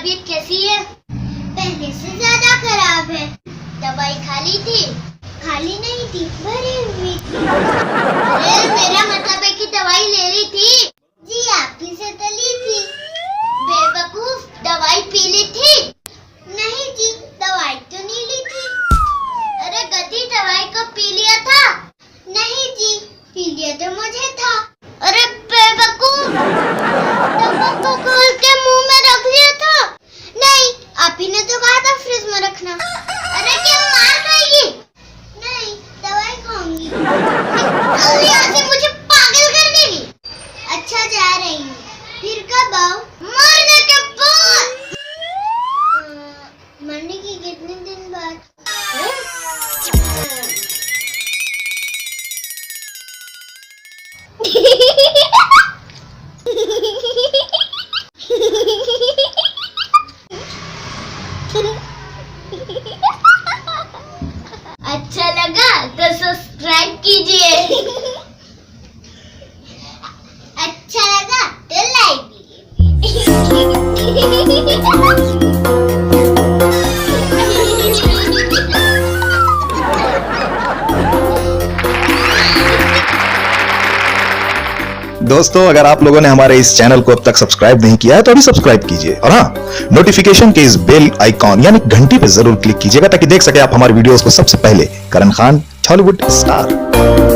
तबीयत कैसी है? पहले से ज्यादा खराब है। दवाई खा ली थी? खाली नहीं थी, भरी हुई थी। अरे मेरा मतलब है कि दवाई ले ली थी? जी आप ही से तो ली थी। बेवकूफ, दवाई पी ली थी? नहीं जी, दवाई तो नहीं ली थी। अरे गधी, दवाई को पी लिया था? नहीं जी, पी लिया तो मुझे था। अरे बेवकूफ, डब्बा को खोल के मुंह में रख लिया था? नहीं, आप ही ने तो कहा था फ्रिज में रखना। अरे क्या मार खाएगी? नहीं, दवाई खाऊंगी। जल्दी यहाँ से, मुझे पागल कर देगी। अच्छा जा रही हूँ, फिर कब आऊँ? मरने के बाद। मरने के कितने दिन बाद? अच्छा लगा तो सब्सक्राइब कीजिए। अच्छा लगा तो लाइक दोस्तों, अगर आप लोगों ने हमारे इस चैनल को अब तक सब्सक्राइब नहीं किया है तो अभी सब्सक्राइब कीजिए और हाँ, नोटिफिकेशन के इस बेल आइकॉन यानी घंटी पे जरूर क्लिक कीजिएगा ताकि देख सके आप हमारे वीडियोस को सबसे पहले। करण खान, हॉलीवुड स्टार।